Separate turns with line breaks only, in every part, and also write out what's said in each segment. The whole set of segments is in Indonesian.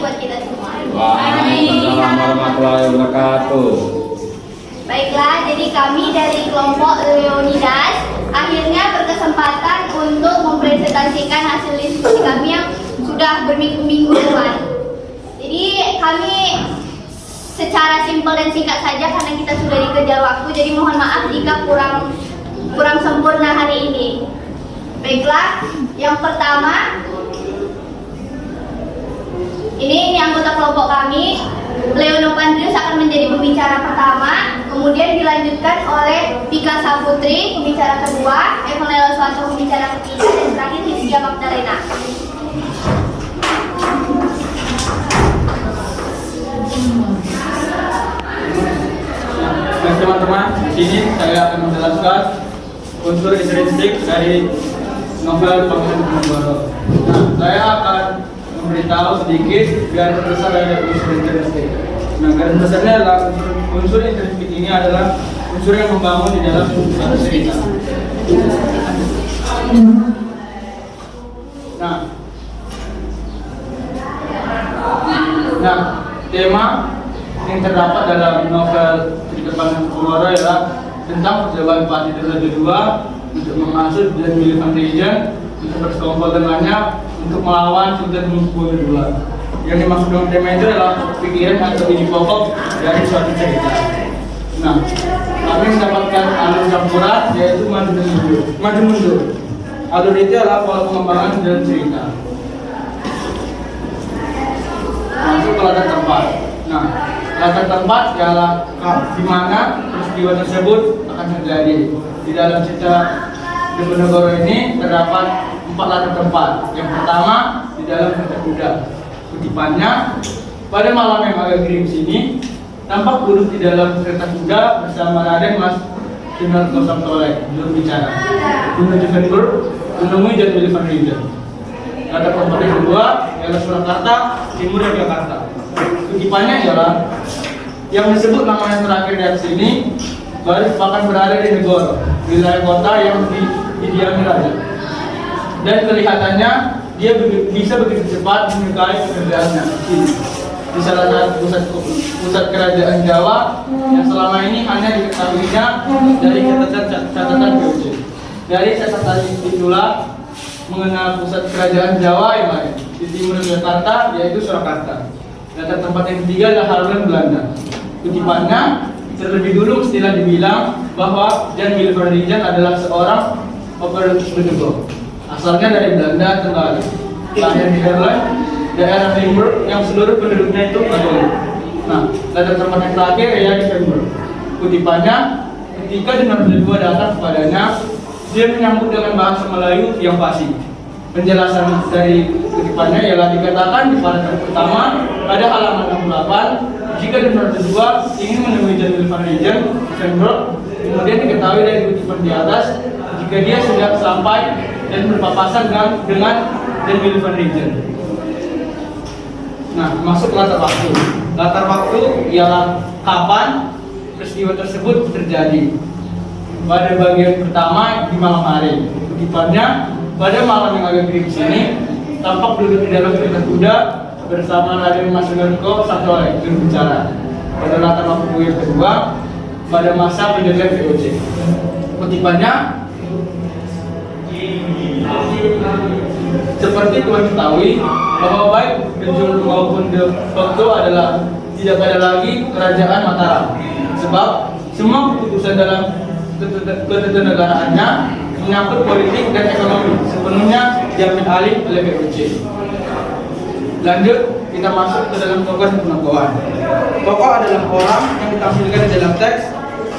buat kita semua.
Waalaikumsalam warahmatullahi wabarakatuh.
Baiklah, jadi kami dari kelompok Leonidas akhirnya berkesempatan untuk mempresentasikan hasil diskusi kami yang sudah berminggu-minggu telah. Jadi kami secara simpel dan singkat saja karena kita sudah dikejar waktu, jadi mohon maaf jika kurang sempurna hari ini. Baiklah, yang pertama ini anggota kelompok kami. Leonopandrius akan menjadi pembicara pertama, kemudian dilanjutkan oleh Pika Saputri, pembicara kedua, Evanela Suwanto, pembicara ketiga, dan terakhir Hizkia Magdalena.
Baik teman-teman, di sini saya akan menjelaskan unsur intrinsik dari novel Pangeran Diponegoro. Nah, saya akan memberitahu sedikit garis besar dari unsur intrinsik. Nah, garis besarnya adalah unsur intrinsik ini adalah unsur yang membangun di dalam suatu cerita. Nah, tema yang terdapat dalam novel Cerita Pangeran Diponegoro adalah tentang percobaan Patih Raja II untuk menghasut dan milik Van Riejen untuk bersekongkol dengannya untuk melawan Sultan Hamengkubuwono II. Yang dimaksud dengan tema itu adalah pikiran atau ide pokok dari suatu cerita. Nah, kami mendapatkan alur campuran yaitu maju mundur. Alur itu adalah pola pengembangan dalam cerita. Masuk ke latar tempat. Nah, latar tempat ialah di mana peristiwa tersebut akan terjadi. Di dalam cerita Diponegoro ini terdapat 4 latar tempat. Yang pertama di dalam kereta kuda. Kutipannya, pada malam yang agak gerimis ini tampak duduk di dalam kereta kuda bersama Raden Mas Sunarko Samtolek, juru bicara, menuju Venberg menemui Jan Willem van Riejen. Latar tempat yang kedua ialah Surakarta, timur Yogyakarta. Kutipannya ialah yang disebut nama yang terakhir di atas ini baru bahkan berada di Negoro, wilayah kota yang didiami raja. Dan kelihatannya dia bisa begitu cepat menyukai pekerjaannya. Di salah satu pusat kerajaan Jawa yang selama ini hanya diketahuinya dari catatan VOC. Dari catatan itulah mengenal pusat kerajaan Jawa yang lain di timur Yogyakarta, yaitu Surakarta. Latar tempat yang ketiga adalah Haarlem, Belanda. Kutipannya, terlebih dulu mestilah dibilang bahwa Jan Willem van Riejen adalah seorang operatus bedego. Asalnya dari Belanda Tenggara, lahir di Haarlem, daerah Limburg yang seluruh penduduknya itu Katolik. Nah, latar tempat yang terakhir ya di Limburg. Kutipannya, ketika Diponegoro II datang kepadanya, dia menyambut dengan bahasa Melayu yang fasih. Penjelasan dari kutipannya ialah dikatakan di paragraf pertama pada halaman 68, jika Diponegoro II ingin menemui Jan Willem van Riejen di Venberg, kemudian diketahui dari kutipan di atas jika dia sudah sampai dan berpapasan dengan Jan Willem van Riejen. Nah, masuk latar waktu. Latar waktu ialah kapan peristiwa tersebut terjadi. Pada bagian pertama di malam hari. Kutipannya, pada malam yang agak gerimis ini tampak duduk di dalam kereta kuda bersama Raden Mas Sunarko Samtolek, juru bicara. Pada latar waktu yang kedua, pada masa penjajahan VOC. Kutipannya, seperti teman ketahui bahwa baik Benjol maupun De Facto adalah tidak ada lagi kerajaan Mataram, sebab semua keputusan dalam ketenegaraannya menyangkut politik dan ekonomi sepenuhnya diambil alih oleh VOC. Lanjut, kita masuk ke dalam tokoh dan penokohan. Tokoh adalah orang yang ditampilkan di dalam teks,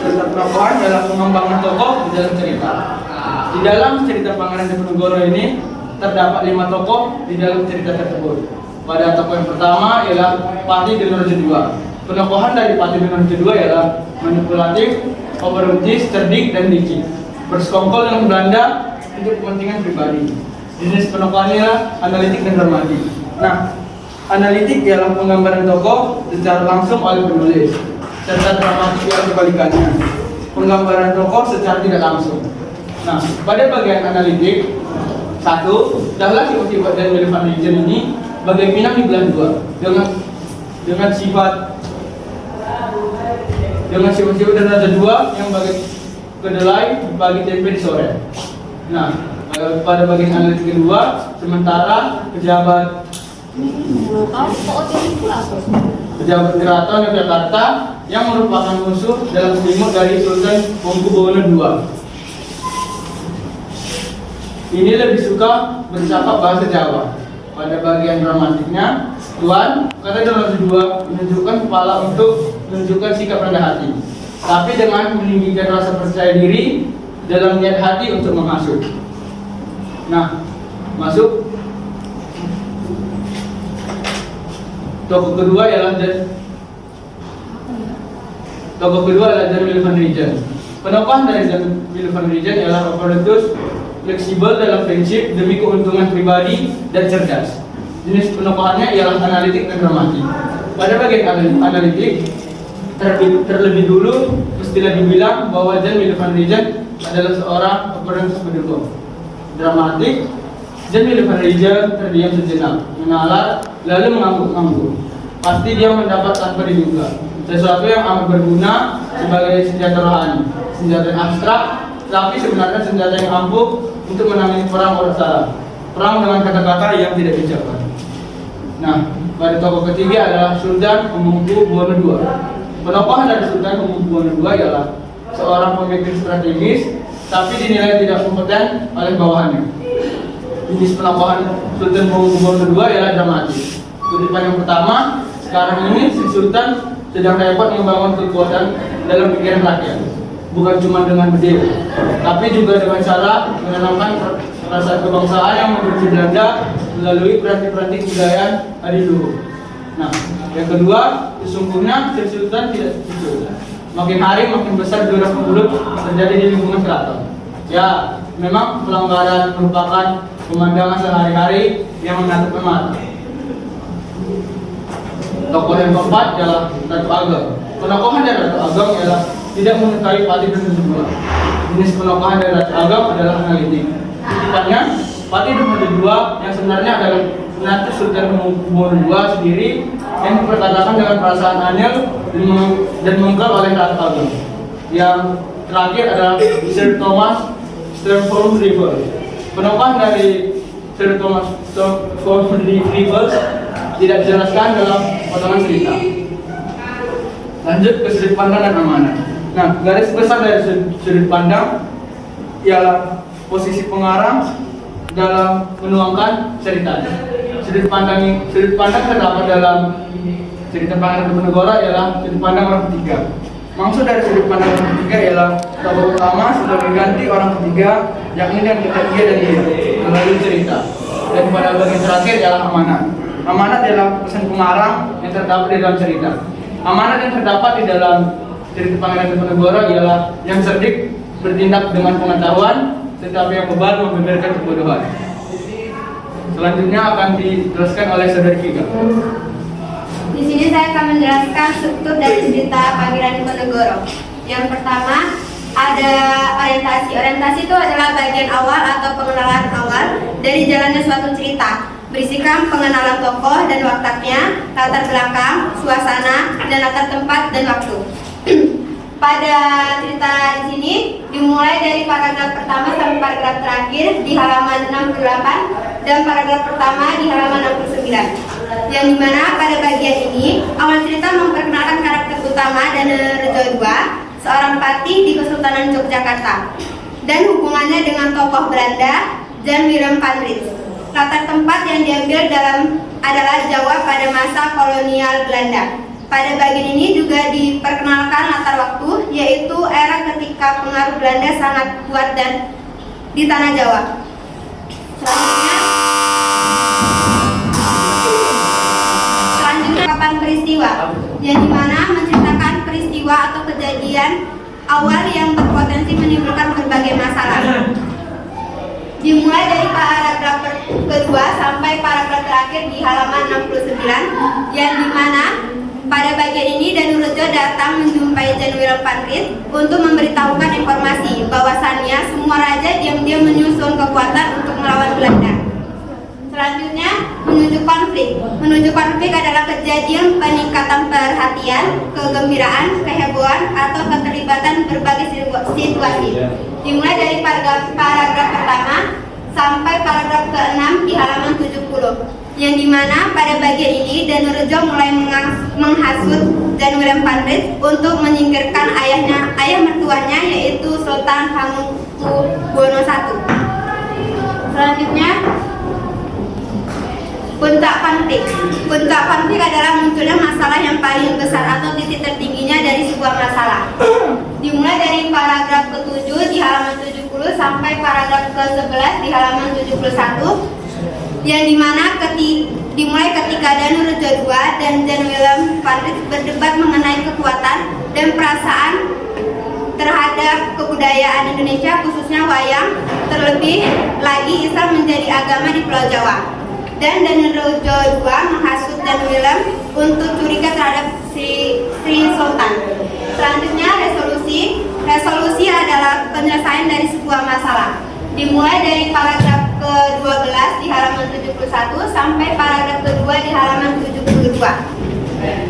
dan penokohan adalah pengembangan tokoh di dalam cerita. Di dalam cerita Pangeran Diponegoro ini terdapat 5 tokoh di dalam cerita tersebut. Pada tokoh yang pertama ialah Patih Diponegoro II. Penokohan dari Patih Diponegoro II ialah manipulatif, oportunis, cerdik, dan licik. Bersekongkol dengan Belanda untuk kepentingan pribadi. Jenis penokohannya adalah analitik dan dramatik. Nah, analitik ialah penggambaran tokoh secara langsung oleh penulis, serta dramatik ialah kebalikannya, penggambaran tokoh secara tidak langsung. Nah, pada bagian analitik, Satu, adalah sifat-sifat dari Willy van Rijen ini bagai pinang di belah dua dengan sifat-sifat dan ada dua yang bagai kedelai dibagi tempe di sore. Nah, pada bagian analitik kedua, sementara pejabat keraton Yogyakarta yang merupakan musuh dalam selimut dari Sultan Hamengkubuwono II. Ini lebih suka bercakap bahasa Jawa. Pada bagian dramatiknya, Tuan, kata generasi dua menunjukkan kepala untuk menunjukkan sikap rendah hati, tapi dengan meninggikan rasa percaya diri dalam niat hati untuk menghasut. Nah, masuk. Tokoh kedua adalah Jan Willy van Rijen. Penokohan dari Jan Willy van Rijen ialah operatus fleksibel dalam prinsip demi keuntungan pribadi dan cerdas. Jenis penokohannya ialah analitik dan dramatik. Pada bagian analitik, terlebih dulu mestilah dibilang bahwa Jan Willy van Rijen adalah seorang operatus pendukung. Dramatik, Jan Willy van Rijen terdiam sejenak, menalar, lalu mengangguk-angguk. Pasti dia mendapat tanpa diduga sesuatu yang amat berguna sebagai senjata rohani, senjata yang abstrak, tapi sebenarnya senjata yang ampuh untuk menangani perang orang salah, perang dengan kata-kata yang tidak diucapkan. Nah, pada tokoh ketiga adalah Sultan Hamengkubuwono II. Penokohan dari Sultan Hamengkubuwono II ialah seorang pemimpin strategis, tapi dinilai tidak kompeten oleh bawahannya. Jenis penokohan Sultan Hamengkubuwono II ialah dramatis. Kutipan yang pertama, sekarang ini si Sultan sedang repot membangun kekuatan dalam pikiran rakyat, bukan cuma dengan berdiri, tapi juga dengan cara menanamkan rasa kebangsaan yang membenci Belanda melalui peranti-peranti kebudayaan adiluhur. Nah, yang kedua, sesungguhnya si Sultan tidak setuju. Makin hari makin besar gerak mulut terjadi di lingkungan keraton. Ya, memang pelanggaran merupakan pemandangan sehari-hari yang menatap mata. Tokoh yang keempat adalah Ratu Ageng. Penokohan dari Ratu Ageng ialah tidak menyukai Patih Dharma II. Jenis penokohan dari Ratu Ageng adalah analitik. Tepatnya, Patih Dharma II yang sebenarnya adalah menantu Sultan Hamengkubuwono II sendiri yang diperkatakan dengan perasaan anyel dan mengkel oleh Ratu Ageng. Yang terakhir adalah Sir Thomas Stamford Raffles. Penokohan dari Sir Thomas Stamford Raffles tidak dijelaskan dalam potongan cerita. Lanjut ke sudut pandang dan amanah. Nah, garis besar dari sudut pandang ialah posisi pengarang dalam menuangkan cerita. Sudut pandang terdapat dalam cerita Pangeran Diponegoro ialah sudut pandang orang ketiga. Maksud dari sudut pandang orang ketiga ialah tokoh utama sudah mengganti orang ketiga, yakni yang ketiga dan dia melalui cerita. Dan pada bagian terakhir ialah amanat. Amanat adalah pesan pengarang yang terdapat di dalam cerita. Amanat yang terdapat di dalam cerita Pangeran Diponegoro ialah yang cerdik bertindak dengan pengetahuan, tetapi yang bebal membeberkan kebodohan. Selanjutnya akan dijelaskan oleh Saudari Kiga.
Di sini saya akan menjelaskan struktur dari cerita Pangeran Diponegoro. Yang pertama ada orientasi. Orientasi itu adalah bagian awal atau pengenalan awal dari jalannya suatu cerita. Berisikan pengenalan tokoh dan wataknya, latar belakang, suasana, dan latar tempat dan waktu. Pada cerita di sini dimulai dari paragraf pertama sampai paragraf terakhir di halaman 68 dan paragraf pertama di halaman 69. Yang dimana pada bagian ini awal cerita memperkenalkan karakter utama Danerejo II, seorang patih di Kesultanan Yogyakarta, dan hubungannya dengan tokoh Belanda Jan Willem van Rijen. Latar tempat yang diambil adalah Jawa pada masa kolonial Belanda. Pada bagian ini juga diperkenalkan latar waktu, yaitu era ketika pengaruh Belanda sangat kuat dan di tanah Jawa. Selanjutnya kapan peristiwa, yang dimana menceritakan peristiwa atau kejadian awal yang berpotensi menimbulkan berbagai masalah. Dimulai dari paragraf kedua sampai paragraf terakhir di halaman 69, yang dimana
pada bagian ini Danurejo datang menjumpai Jan Willem van Rijn untuk memberitahukan informasi bahwasannya semua raja diam-diam menyusun kekuatan untuk melawan Belanda. Selanjutnya, menuju konflik. Menuju konflik adalah kejadian peningkatan perhatian, kegembiraan, kehebohan, atau keterlibatan berbagai situasi. Dimulai dari paragraf pertama sampai paragraf ke-6 di halaman 70. Yang dimana pada bagian ini Danurejo mulai menghasut Jan Willem van Rijn untuk menyingkirkan ayah mertuanya yaitu Sultan Hamengkubuwono I. Selanjutnya, puncak konflik. Puncak konflik adalah munculnya masalah yang paling besar atau titik tertingginya dari sebuah masalah. Dimulai dari paragraf ke-7 di halaman 70 sampai paragraf ke-11 di halaman 71. Yang dimana dimulai ketika Danurejo II dan Jan Willem van Rijn berdebat mengenai kekuatan dan perasaan terhadap kebudayaan Indonesia khususnya wayang, terlebih lagi Islam menjadi agama di Pulau Jawa. Dan Danurejo II menghasut Jan Willem untuk curiga terhadap Sri Sultan. Selanjutnya resolusi adalah penyelesaian dari sebuah masalah. Dimulai dari paragraf ke-12 di halaman 71 sampai paragraf kedua di halaman 72.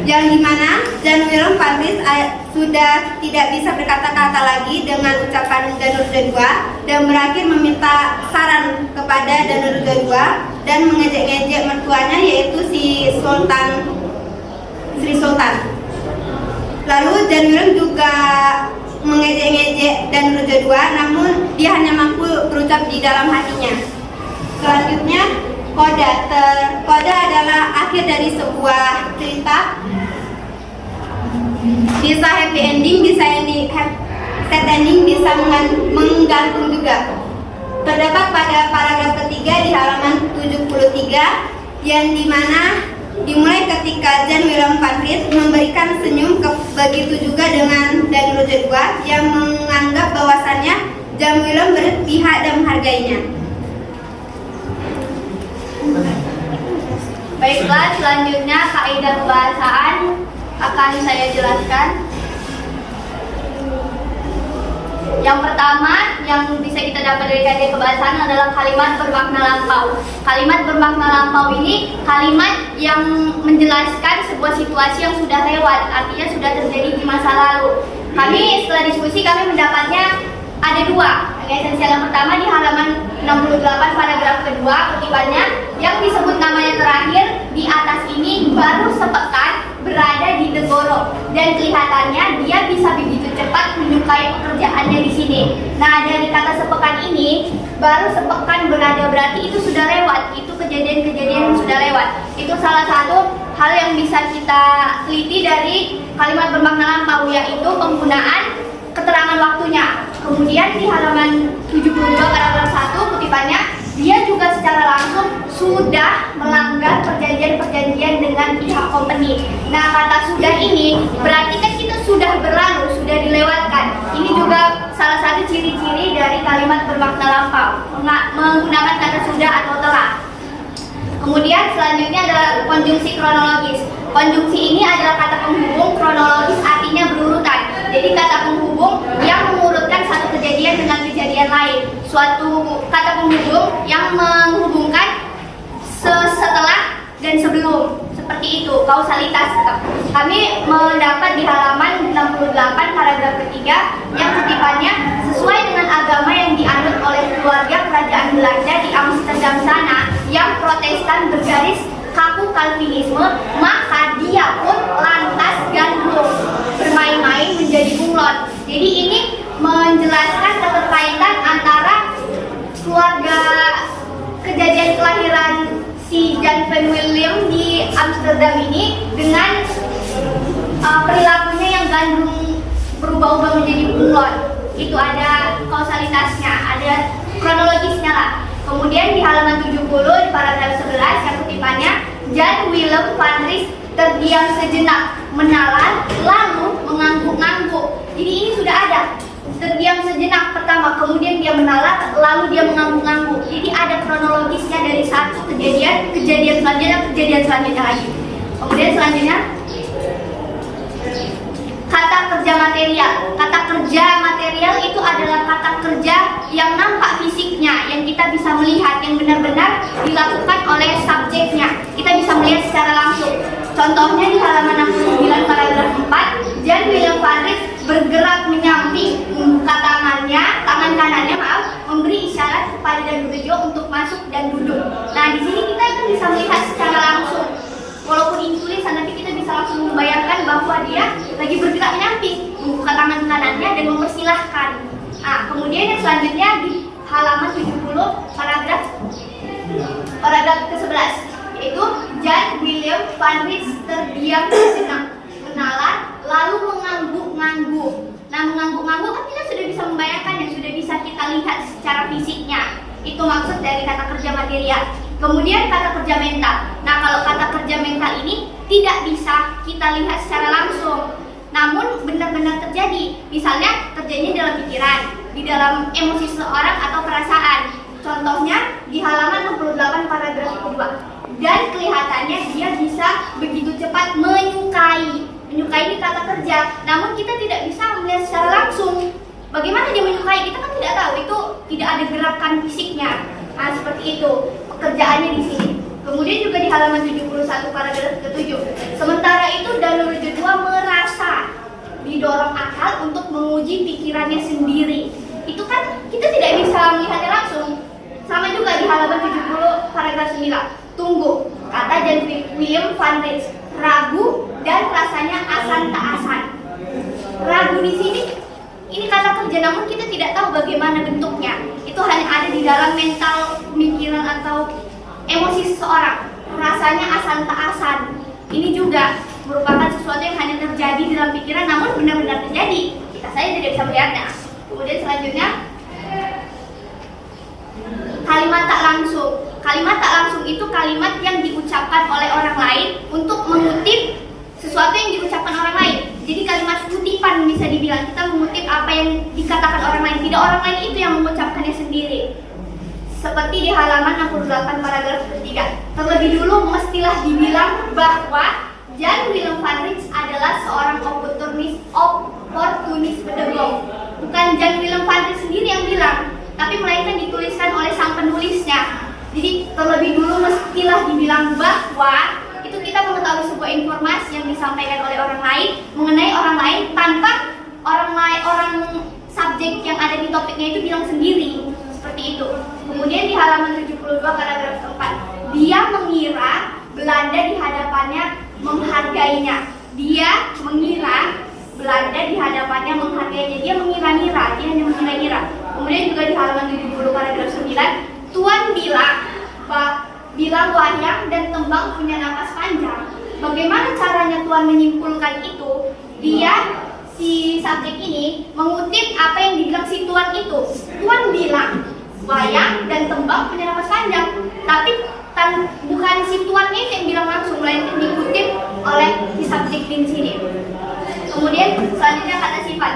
Yang dimana Jan Willem van Rijn sudah tidak bisa berkata-kata lagi dengan ucapan Danurejo II dan berakhir meminta saran kepada Danurejo II dan mengejek-ngejek mertuanya yaitu Sri Sultan. Lalu Jan Willem juga mengejek-ngejek Danurejo II, namun dia hanya mampu berucap di dalam hatinya. Selanjutnya, koda adalah akhir dari sebuah cerita. Bisa happy ending, bisa sad ending, bisa menggantung juga. Terdapat pada paragraf ketiga di halaman 73 yang dimana dimulai ketika Jan Willem van Rijn memberikan senyum, begitu juga dengan Danurejo II yang menganggap bahwasannya Jan Willem berpihak dan menghargainya.
Baiklah, selanjutnya kaidah kebahasaan akan saya jelaskan. Yang pertama yang bisa kita dapat dari kaidah kebahasaan adalah kalimat bermakna lampau. Kalimat bermakna lampau ini kalimat yang menjelaskan sebuah situasi yang sudah lewat, artinya sudah terjadi di masa lalu. Kami setelah diskusi kami mendapatnya ada dua. Yang esensial yang pertama di halaman 68 paragraf kedua kutipannya yang disebut namanya terakhir di atas ini baru sepekan berada di Negoro dan kelihatannya dia bisa begitu cepat menyukai pekerjaannya di sini. Nah, dari kata sepekan ini baru sepekan berada berarti itu sudah lewat, itu kejadian-kejadian yang sudah lewat. Itu salah satu hal yang bisa kita teliti dari kalimat bermakna lampau, yaitu penggunaan keterangan waktunya. Kemudian di halaman 72 paragraf 1 kutipannya dia juga secara langsung sudah melanggar perjanjian-perjanjian dengan pihak company. Nah, kata sudah ini berarti kan kita sudah berlalu, sudah dilewatkan. Ini juga salah satu ciri-ciri dari kalimat bermakna lampau, menggunakan kata sudah atau telah. Kemudian selanjutnya adalah konjungsi kronologis. Konjungsi ini adalah kata penghubung, kronologis artinya berurutan. Jadi kata penghubung yang mengurutkan satu kejadian dengan kejadian lain. Suatu kata penghubung yang menghubungkan setelah dan sebelum. Seperti itu, kausalitas. Kami mendapat di halaman 68 paragraf ketiga yang kutipannya sesuai dengan agama yang dianut oleh keluarga kerajaan Belanda di Amsterdam sana yang Protestan bergaris kaku Calvinisme, maka dia pun lantas gandrung bermain-main menjadi bunglon. Jadi ini menjelaskan keterkaitan antara keluarga kejadian kelahiran si Jan van Willem di Amsterdam ini dengan perilakunya yang gandrung berubah-ubah menjadi bunglon. Itu ada kausalitasnya, ada kronologisnya lah. Kemudian di halaman 70 di paragraf 11 yang kutipannya Jan Willem van Rijn terdiam sejenak, menalar, lalu mengangguk-ngangguk. Jadi ini sudah ada terdiam sejenak pertama, kemudian dia menalar, lalu dia mengangguk-ngangguk. Jadi ada kronologisnya dari satu kejadian selanjutnya lagi. Kemudian selanjutnya Kata kerja material. Kata kerja material itu adalah kata kerja yang nampak fisiknya, yang kita bisa melihat, yang benar-benar dilakukan oleh subjeknya. Kita bisa melihat secara langsung. Contohnya di halaman 69 paragraf 4, Jan Willem van Rijn bergerak menyamping, membuka tangan kanannya memberi isyarat kepada Danurejo untuk masuk dan duduk. Nah, di sini kita kan bisa melihat secara langsung. Walaupun ini tulisan, tapi kita bisa langsung membayangkan bahwa dia lagi bergerak menyamping, membuka tangan kanannya dan mempersilahkan. Nah, kemudian yang selanjutnya di halaman 70 paragraf ke-11, yaitu Jan Willem van Rijn terdiam sejenak, menalar, lalu mengangguk-ngangguk. Nah, mengangguk-ngangguk kan kita sudah bisa membayangkannya, sudah bisa kita lihat secara fisiknya. Itu maksud dari kata kerja material. Kemudian kata kerja mental. Nah, kalau kata kerja mental ini tidak bisa kita lihat secara langsung, namun benar-benar terjadi. Misalnya terjadinya dalam pikiran, di dalam emosi seseorang atau perasaan. Contohnya di halaman 68 paragraf kedua. Dan kelihatannya dia bisa begitu cepat menyukai. Menyukai ini kata kerja, namun kita tidak bisa melihat secara langsung. Bagaimana dia menyukai? Kita kan tidak tahu, itu tidak ada gerakan fisiknya. Nah, seperti itu pekerjaannya di sini. Kemudian juga di halaman 71 paragraf ke-7. Sementara itu Danurejo II merasa didorong akal untuk menguji pikirannya sendiri. Itu kan kita tidak bisa melihatnya langsung. Sama juga di halaman 70 paragraf 9. Tunggu, kata Jan Willem van Rijn, ragu dan rasanya asan tak asan. Ragu di sini ini kata kerja, namun kita tidak tahu bagaimana bentuknya. Itu hanya ada di dalam mental pemikiran atau emosi seseorang. Rasanya asan tak asan. Ini juga merupakan sesuatu yang hanya terjadi di dalam pikiran, namun benar-benar terjadi. Kita saja tidak bisa melihatnya. Kemudian selanjutnya, kalimat tak langsung. Kalimat tak langsung itu kalimat yang diucapkan oleh orang lain untuk mengutip sesuatu yang diucapkan orang lain. Jadi kalimat kutipan bisa dibilang, kita mengutip apa yang dikatakan orang lain, tidak orang lain itu yang mengucapkannya sendiri. Seperti di halaman 68 paragraf ketiga. Terlebih dulu mestilah dibilang bahwa Jan Willem van Rijn adalah seorang oportunis pedagog. Bukan Jan Willem van Rijn sendiri yang bilang, tapi melainkan dituliskan oleh sang penulisnya. Jadi terlebih dulu mestilah dibilang bahwa itu kita mengetahui sebuah informasi yang disampaikan oleh orang lain mengenai orang lain tanpa orang subjek yang ada di topiknya itu bilang sendiri. Seperti itu. Kemudian di halaman 72 paragraf 4, dia mengira Belanda di hadapannya menghargainya. Dia mengira Belanda di hadapannya menghargainya. Dia mengira-ngira, dia hanya mengira-ngira. Kemudian juga di halaman 70 paragraf 9, Tuan bilang wayang dan tembang punya napas panjang. Bagaimana caranya Tuan menyimpulkan itu? Dia, si subjek ini, mengutip apa yang dibilang si Tuan itu. Tuan bilang wayang dan tembang punya napas panjang, tapi bukan si Tuan ini yang bilang langsung, melainkan dikutip oleh si subjek di sini. Kemudian selanjutnya kata sifat.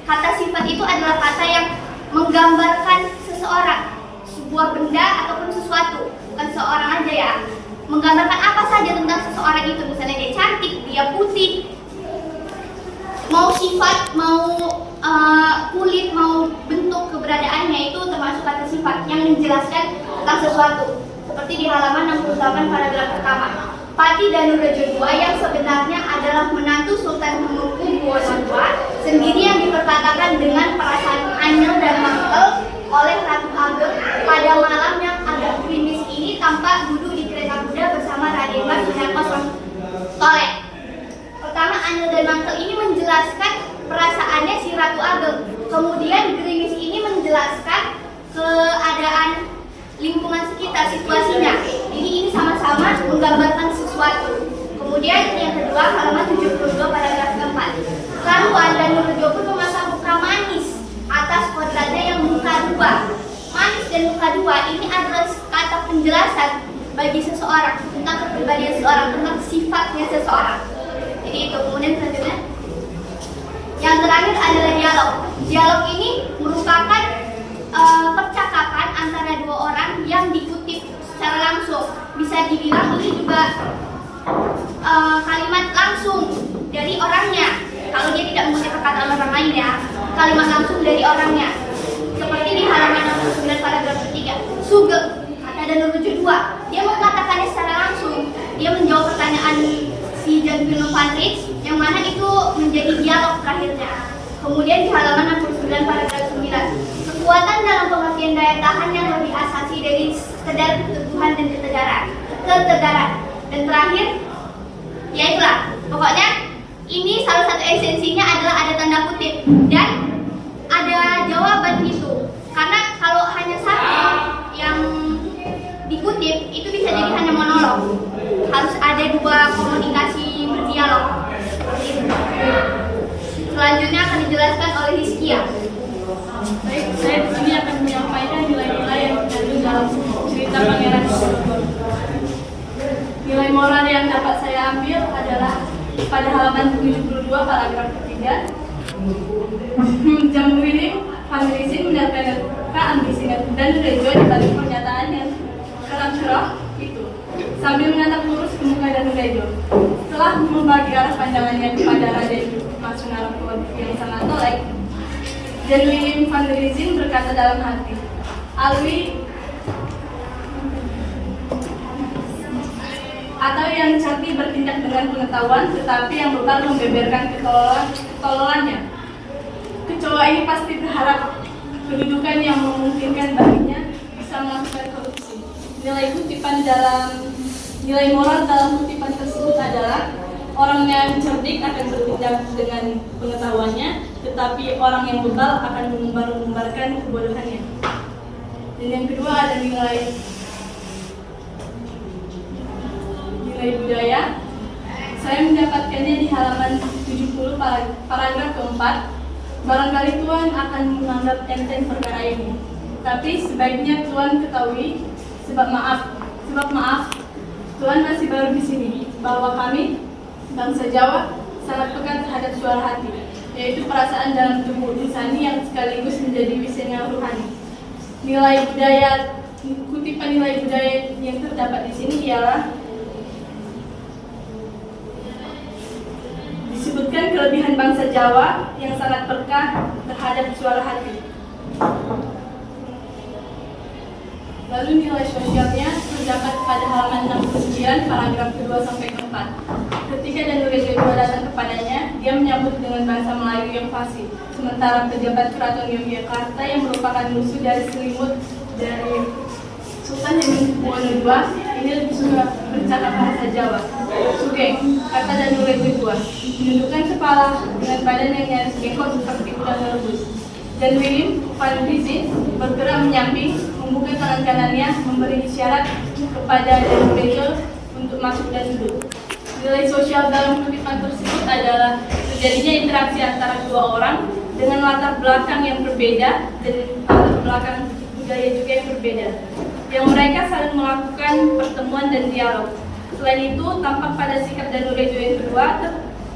Kata sifat itu adalah kata yang menggambarkan seseorang, sebuah benda ataupun sesuatu, bukan seorang aja ya. Menggambarkan apa saja tentang seseorang itu, misalnya dia cantik, dia putih, mau sifat, mau kulit, mau bentuk keberadaannya, itu termasuk kata sifat yang menjelaskan tentang sesuatu. Seperti di halaman 68 paragraf pertama, Pati Danurejo II yang sebenarnya adalah menantu Sultan Hamengkubuwono II sendiri yang diperkatakan dengan perasaan anyel dan mangkel oleh Ratu Ageng pada malam yang agak gerimis ini tampak duduk di kereta kuda bersama Raden Mas Sunarko Tolek. Pertama, anyel dan mangkel ini menjelaskan perasaannya si Ratu Ageng. Kemudian gerimis ini menjelaskan keadaan lingkungan sekitar, situasinya. Jadi ini sama-sama menggambarkan sesuatu. Kemudian yang kedua, halaman 72 paragraf keempat. Laluan Danurejo pun memasang muka manis atas kodratnya yang muka dua. Manis dan muka dua ini adalah kata penjelasan bagi seseorang tentang kepribadian seseorang, tentang sifatnya seseorang. Jadi itu. Kemudian selanjutnya, yang terakhir adalah dialog. Dialog ini merupakan percakapan antara dua orang yang dikutip secara langsung. Bisa dibilang ini juga kalimat langsung dari orangnya. orangnya. Seperti di halaman 69 paragraf ketiga. Sugeng kata Danurejo II, dia mengatakannya secara langsung. Dia menjawab pertanyaan si Jan Willem van Rijn yang mana itu menjadi dialog terakhirnya. Kemudian di halaman 69 paragraf 9, kekuatan dalam pengertian daya tahan yang lebih asasi dari sekedar keteguhan dan ketegaran. Dan terakhir, ya itulah, pokoknya ini salah satu esensinya adalah ada tanda kutip dan ada jawaban itu. Karena kalau hanya satu yang dikutip itu bisa jadi hanya monolog. Harus ada dua komunikasi berdialog. Selanjutnya akan dijelaskan oleh Rizkia.
Baik, saya di sini akan menyampaikan nilai-nilai yang terkandung dalam cerita Pangeran Diponegoro. Nilai moral yang dapat saya ambil adalah pada halaman 72 paragraf ketiga. Jan Willem van Rijn menerka ambisi Danurejo di balik pernyataan yang kerap cerah itu, sambil menatap lurus ke muka Danurejo. Setelah membagi arah pandangannya kepada Raden Mas Sunarko yang sangat tolek, Jan Willem van Rijn berkata dalam hati, Alwi atau yang cantik bertindak dengan pengetahuan, tetapi yang bekal membeberkan ketololannya. Kecoa ini pasti berharap kedudukan yang memungkinkan baginya bisa melakukan korupsi. Nilai moral dalam kutipan tersebut adalah orang yang cerdik akan bertindak dengan pengetahuannya, tetapi orang yang bekal akan mengumbar-umbarkan kebodohannya. Dan yang kedua ada nilai budaya. Saya mendapatkannya di halaman 70 paragraf keempat. Barangkali Tuan akan menganggap enteng perkara ini, tapi sebaiknya Tuan ketahui sebab maaf Tuan masih baru di sini, bahwa kami bangsa Jawa sangat peka terhadap suara hati, yaitu perasaan dalam tubuh insani yang sekaligus menjadi wisenga ruhani. Kutipan nilai budaya yang terdapat di sini ialah disebutkan kelebihan bangsa Jawa yang sangat peka terhadap suara hati. Lalu nilai sosialnya terdapat pada halaman 69 paragraf kedua sampai keempat. Ketika Danurejo II datang kepadanya, dia menyambut dengan bahasa Melayu yang fasih. Sementara pejabat keraton Yogyakarta yang merupakan musuh dari selimut dari Sultan Hamengkubuwono II ini lebih suka bercakap bahasa Jawa. Sugeng, kata Danurejo II, menundukkan kepala dengan badan yang nyaris bengkok seperti kuda merebus. Jan Willem van Rijn bergerak menyamping, membuka tangan kanannya, memberi isyarat kepada Danurejo untuk masuk dan duduk. Nilai sosial dalam kutipan tersebut adalah terjadinya interaksi antara dua orang dengan latar belakang yang berbeda dan latar belakang budaya juga yang berbeda, yang mereka saling melakukan pertemuan dan dialog. Selain itu, tampak pada sikap Danurejo yang kedua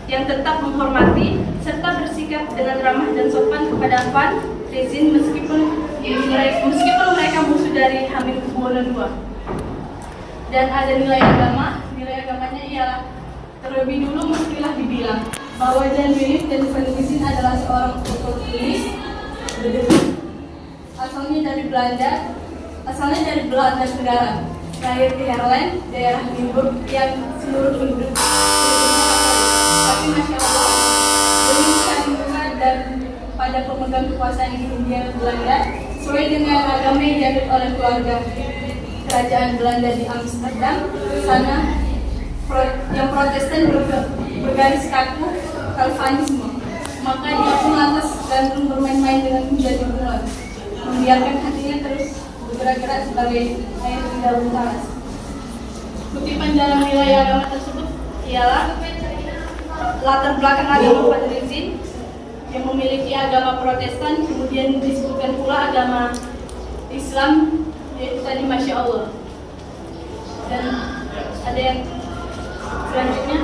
yang tetap menghormati serta bersikap dengan ramah dan sopan kepada Van Rijn meskipun mereka musuh dari Hamengkubuwono II. Dan ada nilai agamanya ialah terlebih dulu mestilah dibilang bahwa Jan Willem van Rijn adalah seorang oportunis asalnya dari Belanda negara, lahir di Haarlem, daerah Limburg yang seluruh penduduk tapi Masya Allah demi kandungan dan pada pemegang kekuasaan di Hindia Belanda sesuai dengan agama yang dianut oleh keluarga kerajaan Belanda di Amsterdam. Sana yang Protestan bergaris kaku Calvinisme, maka dia pun lantas gandrung bermain-main dengan menjadi bunga, membiarkan hatinya terus bergerak-gerak sebagai air di dalam taras. Kutipan dalam nilai agama tersebut ialah latar belakang agama Van Rijn yang memiliki agama Protestan, kemudian disebutkan pula agama Islam, yaitu tadi Masya Allah. Dan ada yang selanjutnya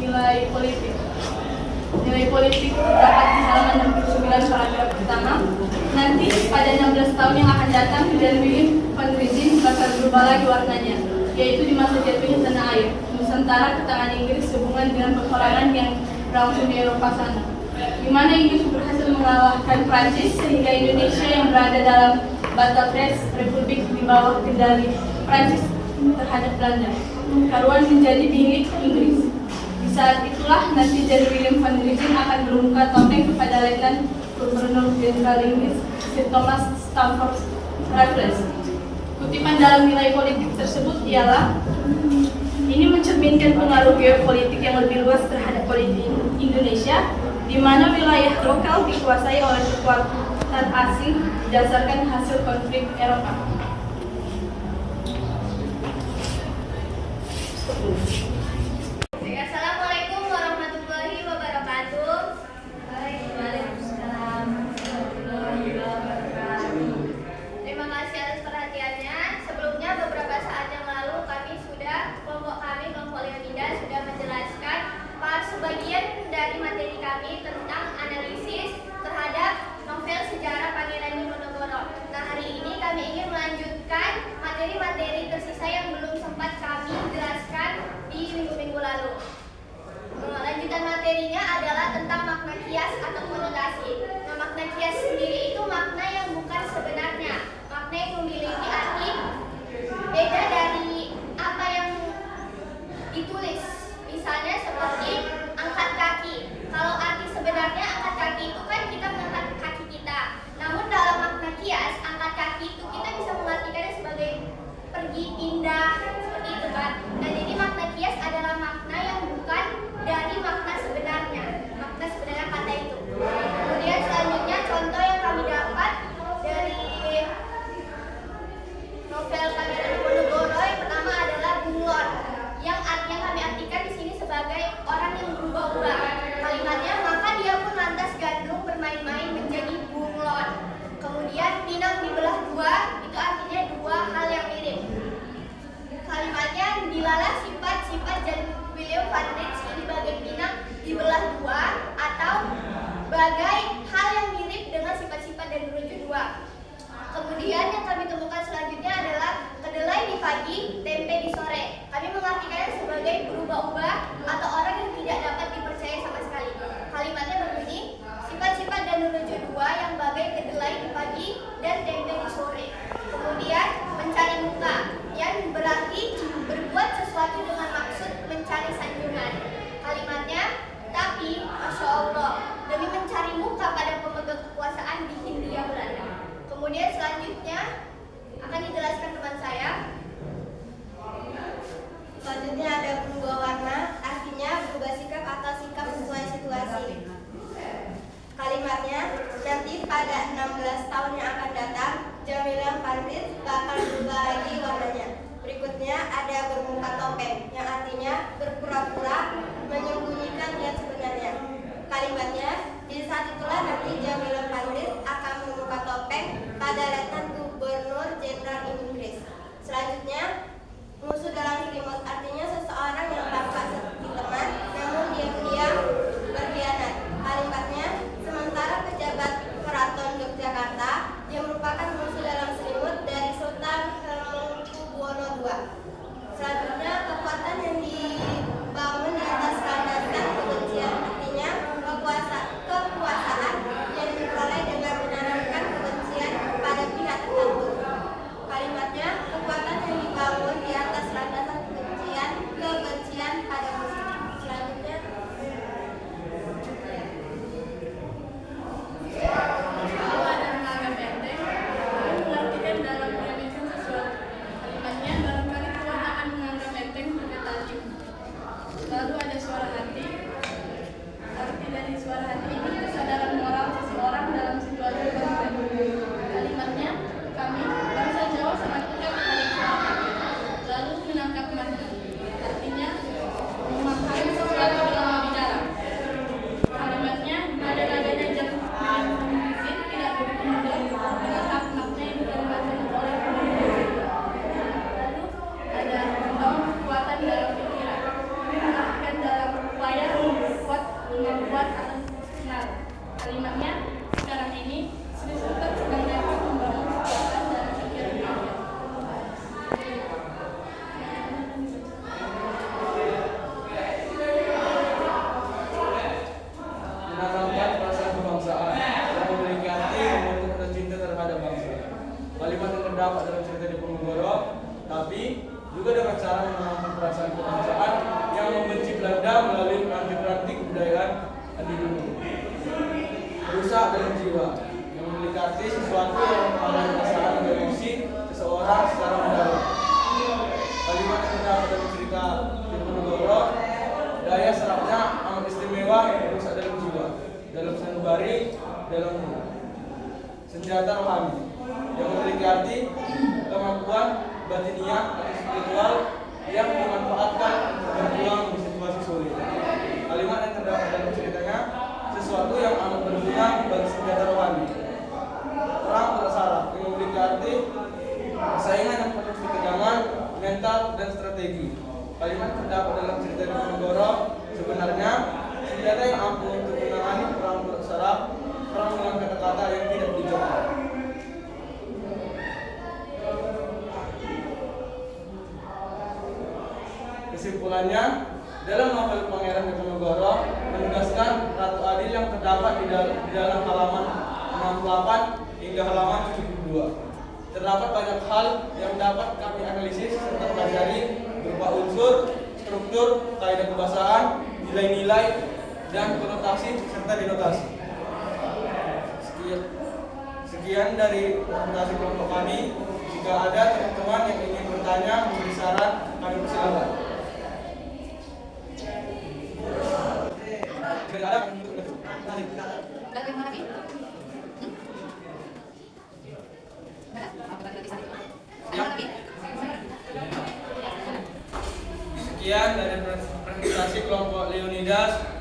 nilai politik. Nilai politik terdapat di halaman 69 paragraf pertama. Nanti pada 16 tahun yang akan datang, Jan Willem van Rijn bakal berubah lagi warnanya, yaitu di masa jatuhnya tanah air Nusantara ke tangan Inggris sehubungan dengan peperangan yang berlangsung di Eropa sana. di mana Inggris berhasil mengalahkan Prancis sehingga Indonesia yang berada dalam Battle Phase Republik di bawah kendali Prancis terhadap Belanda karuan menjadi milik Inggris. Di saat itulah nanti Jenderal William van der Lingen akan bermuka topeng kepada Letnan Gubernur Jenderal Inggris Sir Thomas Stamford Raffles. Kutipan dalam nilai politik tersebut ialah ini mencerminkan pengaruh geopolitik yang lebih luas terhadap politik Indonesia, di mana wilayah lokal dikuasai oleh kekuatan asing berdasarkan hasil konflik Eropa.
Assalamualaikum warahmatullahi wabarakatuh. Waalaikumsalam warahmatullahi wabarakatuh. Terima kasih atas perhatiannya. Sebelumnya beberapa saat yang lalu kelompok Leonidas sudah menjelaskan sebagian dari materi kami tentang analisis terhadap novel sejarah Pangeran Diponegoro. Nah, hari ini kami ingin melanjutkan materi-materi tersisa yang belum sempat kami jelaskan di minggu-minggu lalu. Lanjutan materinya adalah tentang makna kias atau konotasi. Nah, makna kias sendiri itu makna yang bukan sebenarnya, makna yang memiliki arti beda dari apa yang ditulis. Misalnya seperti angkat kaki. Kalau arti sebenarnya angkat kaki itu kan kita mengangkat kaki kita. Namun dalam makna kias, angkat kaki itu kita bisa mengartikannya sebagai pergi, pindah, seperti itu kan. Nah, jadi makna kias adalah makna yang bukan dari makna sebenarnya kata itu. Kemudian selanjutnya contoh yang kami dapat dari novel Pangeran Diponegoro yang pertama adalah bunglon, yang kami artikan di sini sebagai orang yang berubah-ubah. Kalimatnya, maka dia pun lantas gandrung bermain-main menjadi bunglon. Kemudian pinang dibelah dua, itu artinya dua hal yang mirip. Kalimatnya, dilalah sifat-sifat dan William van Rijn ini bagai pinang dibelah dua atau bagai hal yang mirip dengan sifat-sifat dan menuju dua. Kemudian yang kami temukan selanjutnya adalah kedelai di pagi, tempe di sore. Kami mengartikannya sebagai berubah-ubah atau orang yang tidak dapat dipercaya sama sekali. Kalimatnya berbunyi, sifat-sifat dan menuju dua yang bagai kedelai di pagi dan tempe di sore. Kemudian mencari muka, yang berarti berbuat sesuatu dengan maksud mencari sanjungan. Kalimatnya, tapi Masya Allah, demi mencari muka pada pemegang kekuasaan di Hindia Belanda. Kemudian selanjutnya akan dijelaskan teman saya.
Selanjutnya ada berubah warna, artinya
senjata rohani yang memiliki arti kemampuan batiniah atau spiritual yang dimanfaatkan untuk berjuang di situasi sulit. Kalimat yang terdapat dalam ceritanya sesuatu yang amat berguna bagi senjata rohani. Perang bersaraf yang memiliki arti persaingan yang penuh ketegangan, mental, dan strategi. Kalimat terdapat dalam cerita Diponegoro sebenarnya senjata yang ampuh untuk menangani perang bersaraf, perang dengan kata-kata yang tidak dijawab. Kesimpulannya, dalam novel Pangeran Diponegoro menegaskan Ratu Adil yang terdapat di dalam halaman 68 hingga halaman 72. Terdapat banyak hal yang dapat kami analisis serta pelajari berupa unsur, struktur, kaidah kebahasaan, nilai-nilai, dan konotasi serta denotasi. Sekian dari presentasi kelompok kami. Jika ada teman-teman yang ingin bertanya, memberi saran, kami persilakan. Sekian dari presentasi kelompok Leonidas.